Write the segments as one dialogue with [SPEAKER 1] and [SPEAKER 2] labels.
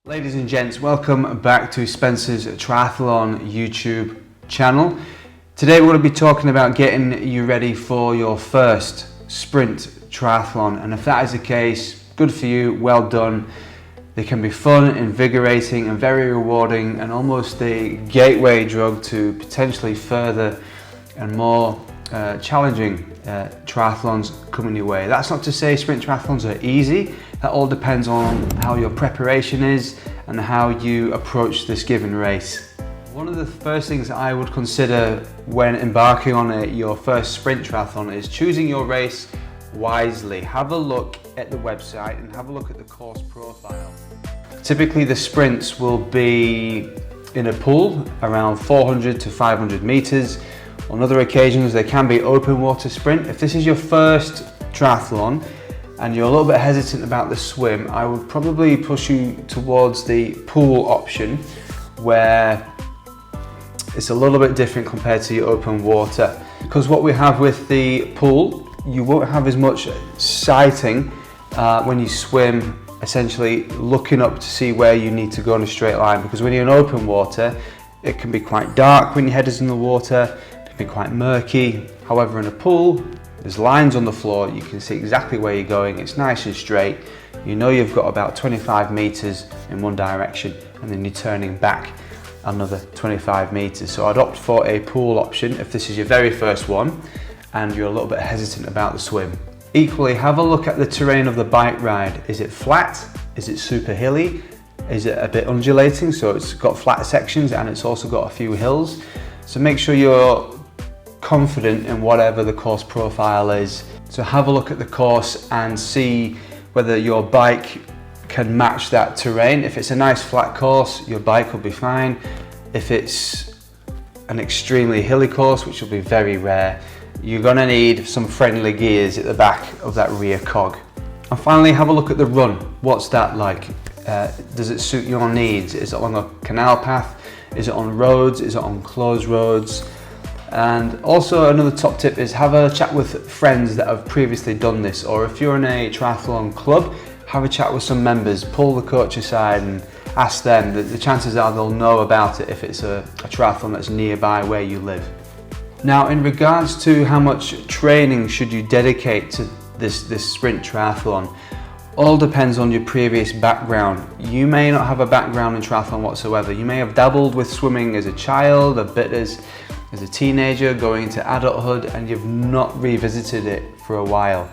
[SPEAKER 1] Ladies and gents, welcome back to Spencer's Triathlon YouTube channel. Today we're going to be talking about getting you ready for your first sprint triathlon, and if that is the case, good for you, well done. They can be fun, invigorating and very rewarding, and almost a gateway drug to potentially further and more challenging triathlons coming your way. That's not to say sprint triathlons are easy. That all depends on how your preparation is and how you approach this given race. One of the first things I would consider when embarking on your first sprint triathlon is choosing your race wisely. Have a look at the website and have a look at the course profile. Typically the sprints will be in a pool around 400 to 500 meters. On other occasions they can be open water sprint. If this is your first triathlon and you're a little bit hesitant about the swim, I would probably push you towards the pool option, where it's a little bit different compared to your open water. Because what we have with the pool, you won't have as much sighting when you swim, essentially looking up to see where you need to go in a straight line. Because when you're in open water, it can be quite dark when your head is in the water, it can be quite murky. However, in a pool, there's lines on the floor, you can see exactly where you're going, it's nice and straight. You know you've got about 25 meters in one direction and then you're turning back another 25 meters. So I'd opt for a pool option if this is your very first one and you're a little bit hesitant about the swim. Equally, have a look at the terrain of the bike ride. Is it flat? Is it super hilly? Is it a bit undulating? So it's got flat sections and it's also got a few hills. So make sure you're confident in whatever the course profile is. So have a look at the course and see whether your bike can match that terrain. If it's a nice flat course, your bike will be fine. If it's an extremely hilly course, which will be very rare, you're going to need some friendly gears at the back of that rear cog. And finally, have a look at the run. What's that like? Does it suit your needs? Is it along a canal path? Is it on roads? Is it on closed roads? And also another top tip is have a chat with friends that have previously done this, or if you're in a triathlon club, have a chat with some members, pull the coach aside and ask them. The chances are they'll know about it if it's a triathlon that's nearby where you live. Now, in regards to how much training should you dedicate to this sprint triathlon, all depends on your previous background. You may not have a background in triathlon whatsoever. You may have dabbled with swimming as a child, a bit as a teenager, going into adulthood, and you've not revisited it for a while.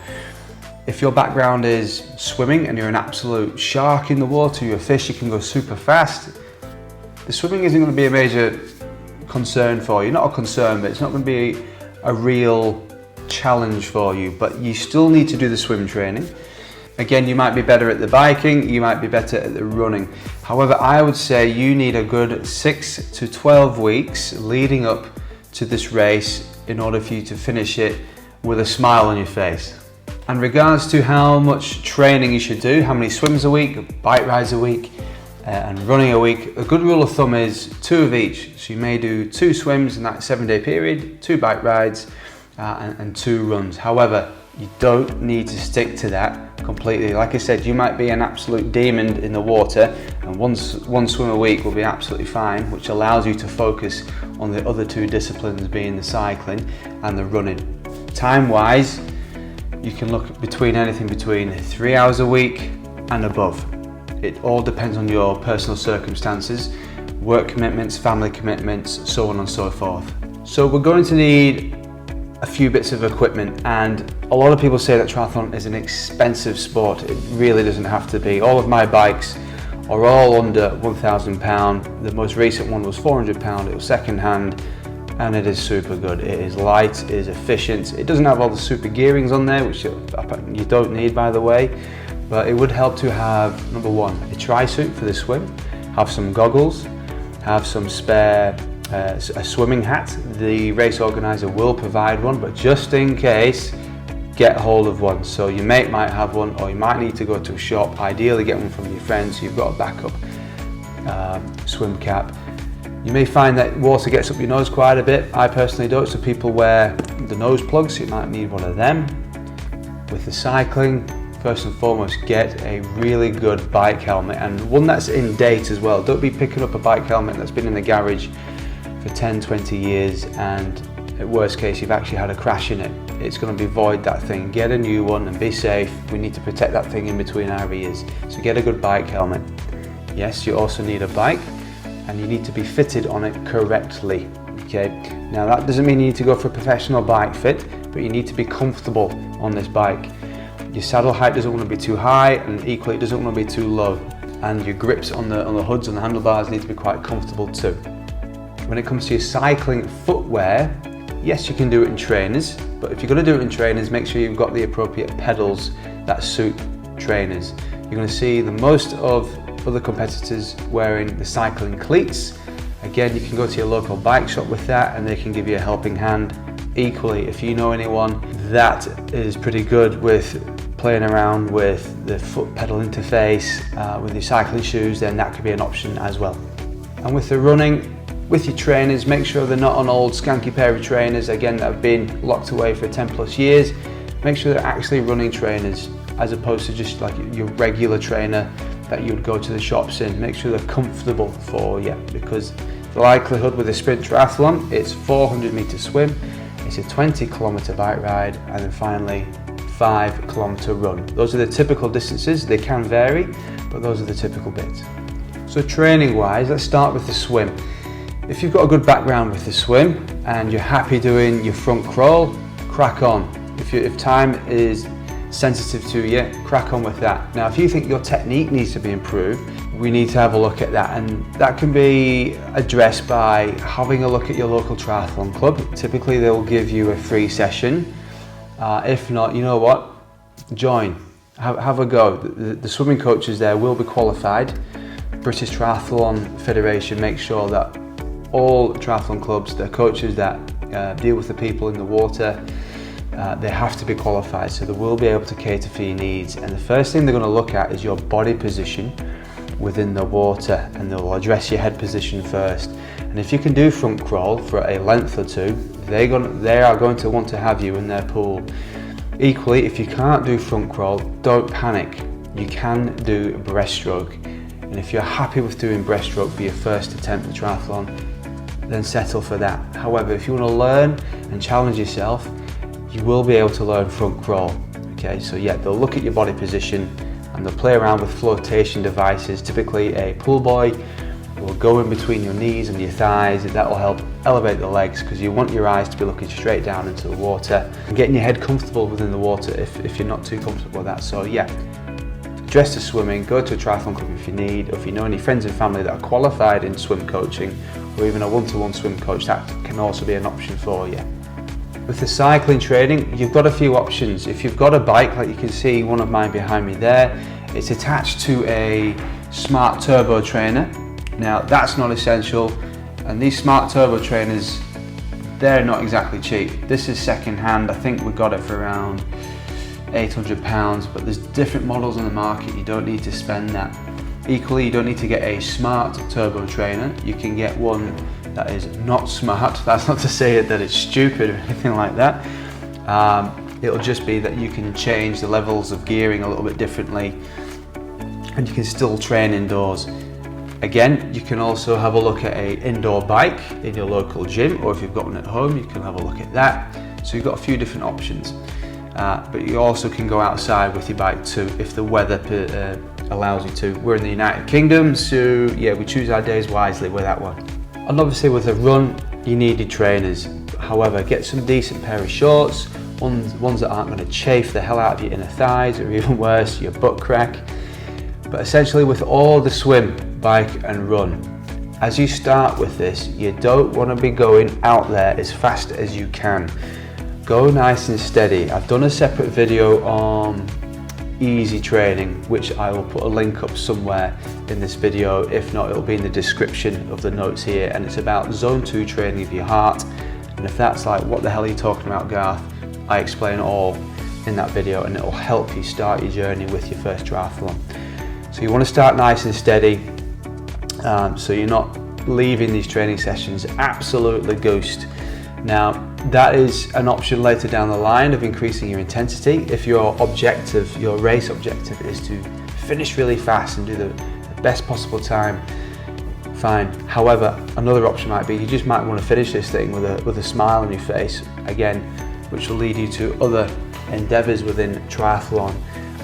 [SPEAKER 1] If your background is swimming and you're an absolute shark in the water, you're a fish, you can go super fast, the swimming isn't going to be a major concern for you. Not a concern, but it's not going to be a real challenge for you, but you still need to do the swim training. Again, you might be better at the biking, you might be better at the running. However, I would say you need a good 6 to 12 weeks leading up to this race in order for you to finish it with a smile on your face. And regards to how much training you should do, how many swims a week, bike rides a week, and running a week, a good rule of thumb is 2 of each. So you may do 2 swims in that 7-day period, 2 bike rides, and 2 runs. However, you don't need to stick to that completely. Like I said, you might be an absolute demon in the water, and one swim a week will be absolutely fine, which allows you to focus on the other 2 disciplines, being the cycling and the running. Time-wise, you can look between anything between 3 hours a week and above. It all depends on your personal circumstances, work commitments, family commitments, so on and so forth. So we're going to need a few bits of equipment, and a lot of people say that triathlon is an expensive sport. It really doesn't have to be. All of my bikes are all under £1,000. The most recent one was £400. It was second hand, and it is super good. It is light, it is efficient. It doesn't have all the super gearings on there, which you don't need, by the way, but it would help to have, number one, a tri-suit for the swim, have some goggles, have some spare a swimming hat. The race organizer will provide one, but just in case, get hold of one. So your mate might have one, or you might need to go to a shop, ideally get one from your friends so you've got a backup swim cap. You may find that water gets up your nose quite a bit. I personally don't, so people wear the nose plugs, so you might need one of them. With the cycling, first and foremost, get a really good bike helmet, and one that's in date as well. Don't be picking up a bike helmet that's been in the garage for 10-20 years, and at worst case you've actually had a crash in it. It's going to be void, that thing. Get a new one and be safe. We need to protect that thing in between our ears, so get a good bike helmet. Yes, you also need a bike, and you need to be fitted on it correctly. Okay, now that doesn't mean you need to go for a professional bike fit, but you need to be comfortable on this bike. Your saddle height doesn't want to be too high, and equally it doesn't want to be too low, and your grips on the hoods and the handlebars need to be quite comfortable too. When it comes to your cycling footwear, yes, you can do it in trainers, but if you're going to do it in trainers, make sure you've got the appropriate pedals that suit trainers. You're going to see the most of other competitors wearing the cycling cleats. Again, you can go to your local bike shop with that and they can give you a helping hand. Equally, if you know anyone that is pretty good with playing around with the foot pedal interface with your cycling shoes, then that could be an option as well. And with the running, with your trainers, make sure they're not an old skanky pair of trainers, again, that have been locked away for 10+ years. Make sure they're actually running trainers as opposed to just like your regular trainer that you would go to the shops in. Make sure they're comfortable for you, because the likelihood with a sprint triathlon, it's 400-meter swim, it's a 20-kilometer bike ride, and then finally 5-kilometer run. Those are the typical distances. They can vary, but those are the typical bits. So training wise, let's start with the swim. If you've got a good background with the swim and you're happy doing your front crawl, crack on. If time is sensitive to you, crack on with that. Now, if you think your technique needs to be improved, we need to have a look at that, and that can be addressed by having a look at your local triathlon club. Typically they'll give you a free session. If not, you know what, join, have a go. The swimming coaches there will be qualified. British Triathlon Federation makes sure that all triathlon clubs, the coaches that deal with the people in the water, they have to be qualified, so they will be able to cater for your needs. And the first thing they're going to look at is your body position within the water, and they'll address your head position first. And if you can do front crawl for a length or two, they are going to want to have you in their pool. Equally, if you can't do front crawl, don't panic. You can do breaststroke, and if you're happy with doing breaststroke for your first attempt at triathlon, then settle for that. However, if you want to learn and challenge yourself, you will be able to learn front crawl. Okay, so yeah, they'll look at your body position and they'll play around with flotation devices. Typically a pull buoy will go in between your knees and your thighs, and that will help elevate the legs, because you want your eyes to be looking straight down into the water and getting your head comfortable within the water if you're not too comfortable with that. So yeah, address the swimming, go to a triathlon club if you need, or if you know any friends and family that are qualified in swim coaching, or even a one-to-one swim coach, that can also be an option for you. With the cycling training, you've got a few options. If you've got a bike, like you can see one of mine behind me there, it's attached to a smart turbo trainer. Now that's not essential, and these smart turbo trainers, they're not exactly cheap. This is second hand. I think we got it for around £800, but there's different models on the market. You don't need to spend that. Equally, you don't need to get a smart turbo trainer. You can get one that is not smart. That's not to say that it's stupid or anything like that. It'll just be that you can change the levels of gearing a little bit differently, and you can still train indoors. Again, you can also have a look at an indoor bike in your local gym, or if you've got one at home, you can have a look at that. So you've got a few different options. But you also can go outside with your bike too, if the weather allows you to. We're in the United Kingdom, so yeah, we choose our days wisely with that one. And obviously with a run, you need your trainers. However, get some decent pair of shorts, ones that aren't going to chafe the hell out of your inner thighs, or even worse, your butt crack. But essentially with all the swim, bike and run, as you start with this, you don't want to be going out there as fast as you can. Go nice and steady. I've done a separate video on easy training, which I will put a link up somewhere in this video. If not, it'll be in the description of the notes here, and it's about zone 2 training of your heart. And if that's like, what the hell are you talking about, Garth? I explain it all in that video, and it'll help you start your journey with your first triathlon. So you want to start nice and steady, so you're not leaving these training sessions absolutely ghost. Now, That is an option later down the line of increasing your intensity. If your objective, your race objective, is to finish really fast and do the best possible time, fine. However, another option might be you just might want to finish this thing with a smile on your face, again, which will lead you to other endeavours within triathlon,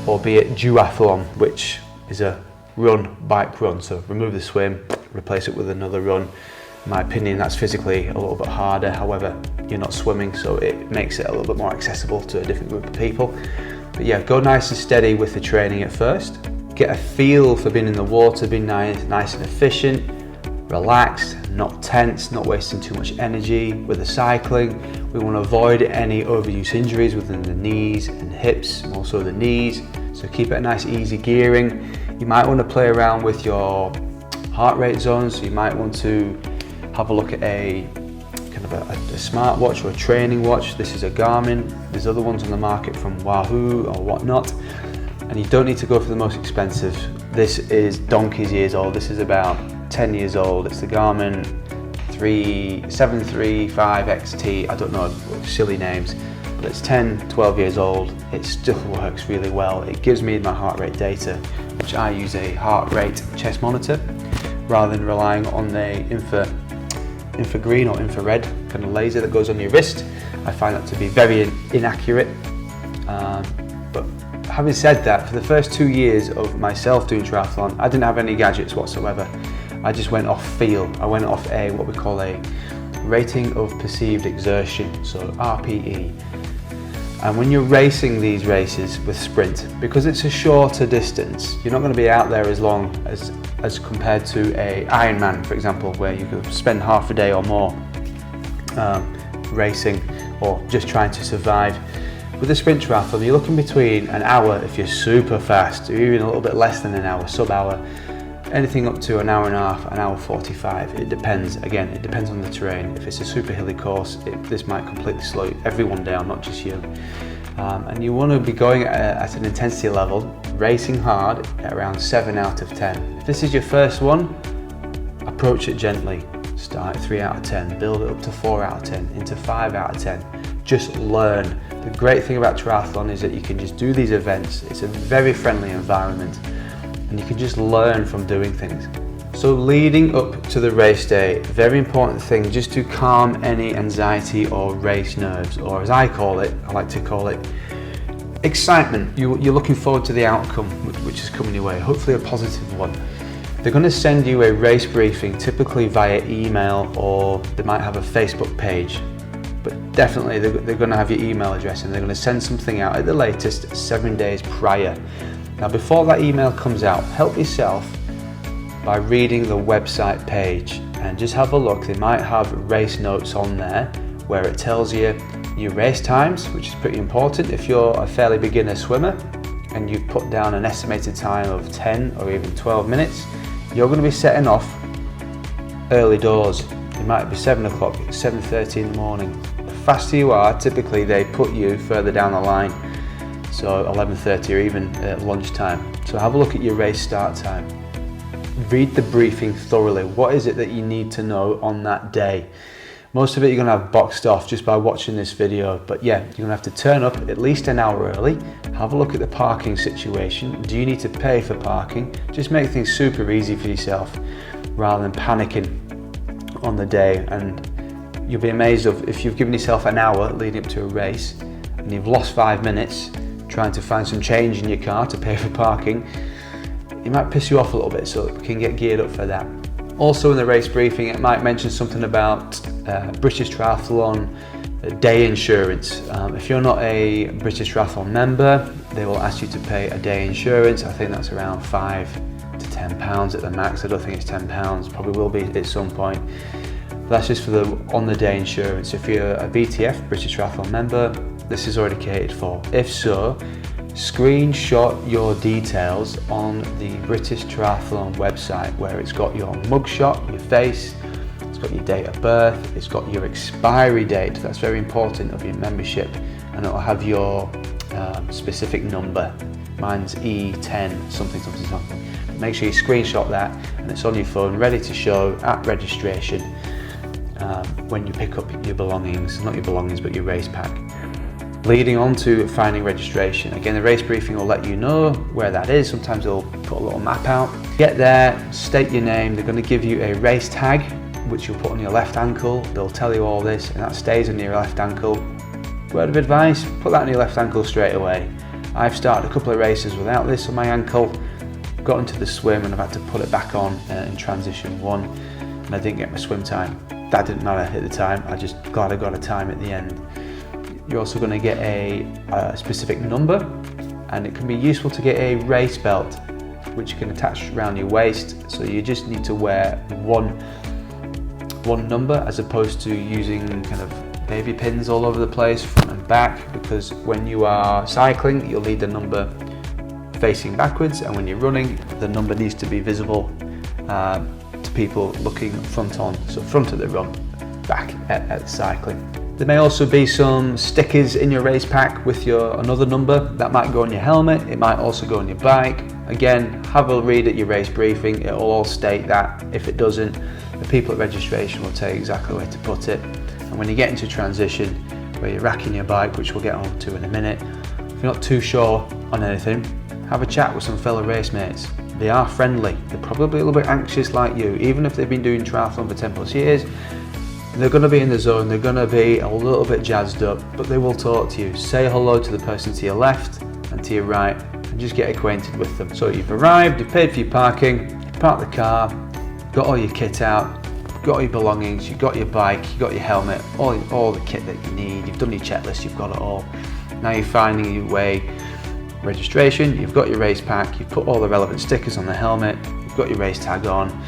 [SPEAKER 1] albeit duathlon, which is a run, bike, run. So remove the swim, replace it with another run. In my opinion, that's physically a little bit harder. However, you're not swimming, so it makes it a little bit more accessible to a different group of people. But yeah, go nice and steady with the training at first. Get a feel for being in the water, being nice and efficient, relaxed, not tense, not wasting too much energy. With the cycling, we want to avoid any overuse injuries within the knees and hips, and also the knees. So keep it a nice easy gearing. You might want to play around with your heart rate zones. So you might want to have a look at a kind of a smartwatch or a training watch. This is a Garmin. There's other ones on the market from Wahoo or whatnot. And you don't need to go for the most expensive. This is donkey's years old. This is about 10 years old. It's the Garmin 735XT. I don't know, silly names, but it's 10, 12 years old. It still works really well. It gives me my heart rate data, which I use a heart rate chest monitor rather than relying on the infragreen or infrared kind of laser that goes on your wrist. I find that to be very inaccurate. But having said that, for the first 2 years of myself doing triathlon, I didn't have any gadgets whatsoever. I just went off feel. I went off what we call a rating of perceived exertion, so RPE. And when you're racing these races with sprint, because it's a shorter distance, you're not going to be out there as long as compared to a Ironman, for example, where you could spend half a day or more racing or just trying to survive. With a sprint triathlon, you're looking between an hour if you're super fast, or even a little bit less than an hour, sub-hour, anything up to an hour and a half, an hour 45. It depends. Again, it depends on the terrain. If it's a super hilly course, this might completely slow everyone down, not just you. And you want to be going at an intensity level, racing hard, at around 7 out of 10. If this is your first one, approach it gently. Start at 3 out of 10, build it up to 4 out of 10, into 5 out of 10. Just learn. The great thing about triathlon is that you can just do these events. It's a very friendly environment, and you can just learn from doing things. So leading up to the race day, very important thing, just to calm any anxiety or race nerves, or as I call it, I like to call it excitement. You're looking forward to the outcome which is coming your way, hopefully a positive one. They're going to send you a race briefing, typically via email, or they might have a Facebook page. But definitely they're going to have your email address, and they're going to send something out at the latest 7 days prior. Now before that email comes out, help yourself by reading the website page and just have a look. They might have race notes on there where it tells you your race times, which is pretty important. If you're a fairly beginner swimmer and you've put down an estimated time of 10 or even 12 minutes, you're going to be setting off early doors. It might be 7 o'clock, 7:30 in the morning. The faster you are, typically they put you further down the line, so 11:30 or even at lunchtime. So have a look at your race start time. Read the briefing thoroughly. What is it that you need to know on that day? Most of it you're going to have boxed off just by watching this video, but yeah, you're going to have to turn up at least an hour early. Have a look at the parking situation. Do you need to pay for parking? Just make things super easy for yourself rather than panicking on the day. And you'll be amazed if you've given yourself an hour leading up to a race and you've lost 5 minutes trying to find some change in your car to pay for parking. It might piss you off a little bit, so we can get geared up for that. Also in the race briefing, it might mention something about British Triathlon day insurance. If you're not a British Triathlon member, they will ask you to pay a day insurance. I think that's around £5 to £10 at the max. I don't think it's £10, probably will be at some point. But that's just for the on the day insurance. If you're a BTF, British Triathlon member, this is already catered for. If so, screenshot your details on the British Triathlon website where it's got your mugshot, your face, it's got your date of birth, it's got your expiry date, that's very important, of your membership, and it'll have your specific number. Mine's E10 something something something. Make sure you screenshot that and it's on your phone ready to show at registration. when you pick up your belongings, not your belongings, but your race pack. Leading on to finding registration. Again, the race briefing will let you know where that is. Sometimes they'll put a little map out. Get there, state your name. They're going to give you a race tag, which you'll put on your left ankle. They'll tell you all this, and that stays on your left ankle. Word of advice, put that on your left ankle straight away. I've started a couple of races without this on my ankle, got into the swim and I've had to put it back on in transition 1, and I didn't get my swim time. That didn't matter at the time, I just glad I got a time at the end. You're also going to get a specific number, and it can be useful to get a race belt which you can attach around your waist, so you just need to wear one number as opposed to using kind of baby pins all over the place, front and back, because when you are cycling you'll need the number facing backwards, and when you're running the number needs to be visible to people looking front on, so front of the run, back at cycling. There may also be some stickers in your race pack with another number. That might go on your helmet, it might also go on your bike. Again, have a read at your race briefing, it will all state that. If it doesn't, the people at registration will tell you exactly where to put it. And when you get into transition, where you're racking your bike, which we'll get on to in a minute, if you're not too sure on anything, have a chat with some fellow race mates. They are friendly, they're probably a little bit anxious like you, even if they've been doing triathlon for 10 plus years. They're going to be in the zone, they're going to be a little bit jazzed up, but they will talk to you. Say hello to the person to your left and to your right, and just get acquainted with them. So you've arrived, you've paid for your parking, you parked the car, got all your kit out, got all your belongings, you've got your bike, you've got your helmet, all the kit that you need, you've done your checklist, you've got it all. Now you're finding your way, registration, you've got your race pack, you've put all the relevant stickers on the helmet, you've got your race tag on.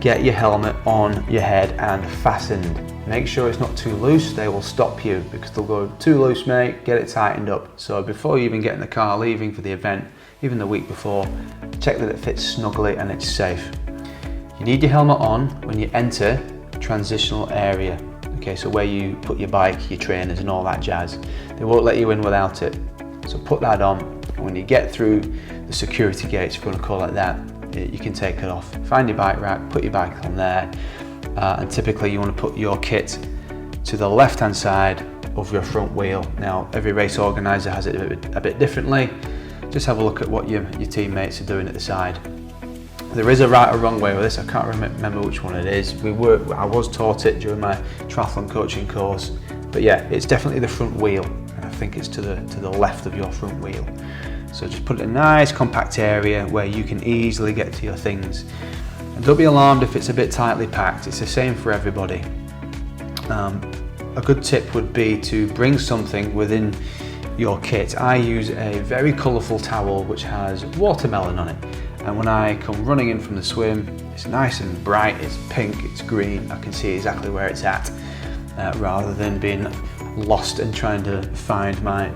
[SPEAKER 1] Get your helmet on your head and fastened. Make sure it's not too loose, they will stop you because they'll go, too loose mate, get it tightened up. So before you even get in the car leaving for the event, even the week before, check that it fits snugly and it's safe. You need your helmet on when you enter transitional area. Okay, so where you put your bike, your trainers and all that jazz. They won't let you in without it. So put that on, and when you get through the security gates, if you want to call it that, you can take it off. Find your bike rack, put your bike on there, and typically you want to put your kit to the left hand side of your front wheel. Now every race organizer has it a bit differently. Just have a look at what your teammates are doing at the side. There is a right or wrong way with this, I can't remember which one it is. I was taught it during my triathlon coaching course, but yeah, it's definitely the front wheel, and I think it's to the left of your front wheel. So just put it in a nice compact area where you can easily get to your things. And don't be alarmed if it's a bit tightly packed, it's the same for everybody. A good tip would be to bring something within your kit. I use a very colourful towel which has watermelon on it. And when I come running in from the swim, it's nice and bright, it's pink, it's green, I can see exactly where it's at, rather than being lost and trying to find my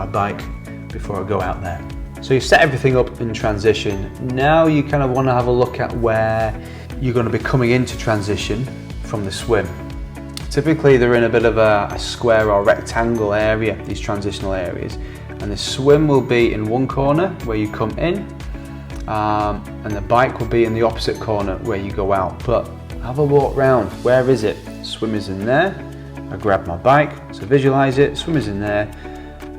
[SPEAKER 1] bike before I go out there. So you've set everything up in transition. Now you kind of want to have a look at where you're going to be coming into transition from the swim. Typically they're in a bit of a square or rectangle area, these transitional areas, and the swim will be in one corner where you come in, and the bike will be in the opposite corner where you go out. But have a walk round, where is it? Swim is in there, I grab my bike, so visualize it, swim is in there,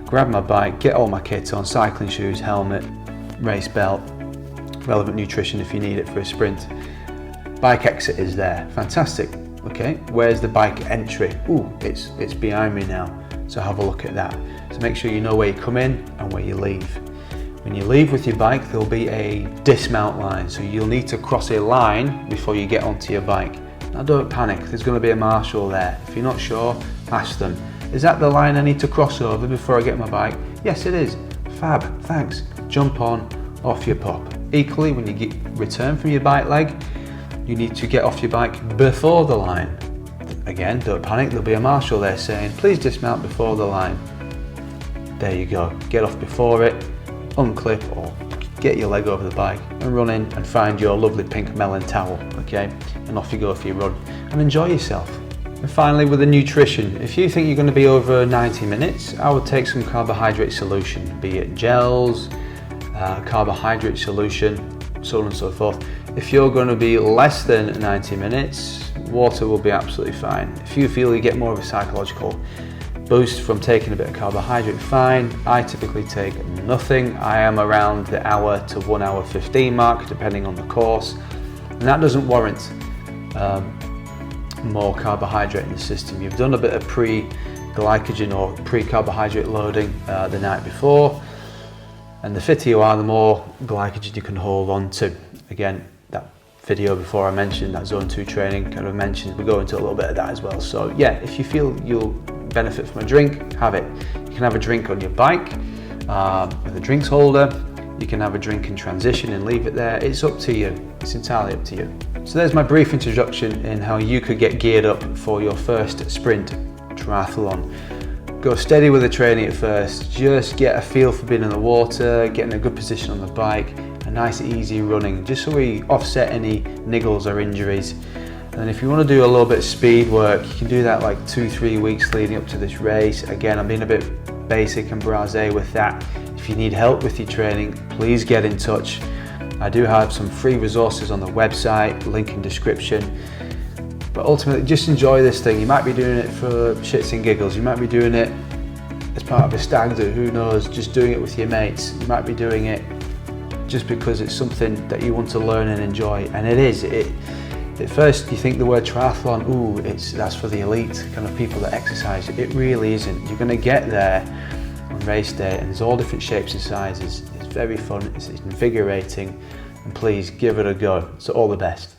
[SPEAKER 1] grab my bike, get all my kit on, cycling shoes, helmet, race belt, relevant nutrition if you need it for a sprint. Bike exit is there, fantastic. Okay, where's the bike entry? Ooh, it's behind me now, so have a look at that. So make sure you know where you come in and where you leave. When you leave with your bike, there'll be a dismount line, so you'll need to cross a line before you get onto your bike. Now don't panic, there's going to be a marshal there. If you're not sure, ask them. Is that the line I need to cross over before I get my bike? Yes, it is. Fab, thanks. Jump on, off you pop. Equally, when you return from your bike leg, you need to get off your bike before the line. Again, don't panic, there'll be a marshal there saying, please dismount before the line. There you go, get off before it, unclip or get your leg over the bike and run in and find your lovely pink melon towel, okay? And off you go for your run and enjoy yourself. And finally, with the nutrition, if you think you're going to be over 90 minutes, I would take some carbohydrate solution, be it gels, carbohydrate solution, so on and so forth. If you're going to be less than 90 minutes, water will be absolutely fine. If you feel you get more of a psychological boost from taking a bit of carbohydrate, fine. I typically take nothing. I am around the hour to 1 hour 15 mark, depending on the course, and that doesn't warrant more carbohydrate in the system. You've done a bit of pre-glycogen or pre-carbohydrate loading the night before, and the fitter you are, the more glycogen you can hold on to. Again, that video before I mentioned that zone 2 training kind of mentioned, we go into a little bit of that as well. So yeah, if you feel you'll benefit from a drink, have it. You can have a drink on your bike with a drinks holder. You can have a drink in transition and leave it there. It's up to you. It's entirely up to you. So there's my brief introduction in how you could get geared up for your first sprint triathlon. Go steady with the training at first. Just get a feel for being in the water, getting a good position on the bike, a nice easy running, just so we offset any niggles or injuries. And then if you want to do a little bit of speed work, you can do that like 2-3 weeks leading up to this race. Again, I'm being a bit basic and blasé with that. If you need help with your training, please get in touch. I do have some free resources on the website, link in description. But ultimately, just enjoy this thing. You might be doing it for shits and giggles. You might be doing it as part of a stag do, who knows, just doing it with your mates. You might be doing it just because it's something that you want to learn and enjoy, and it is. At first you think the word triathlon, ooh, that's for the elite kind of people that exercise. It really isn't. You're going to get there on race day, and there's all different shapes and sizes. It's very fun, it's invigorating, and please give it a go. So all the best.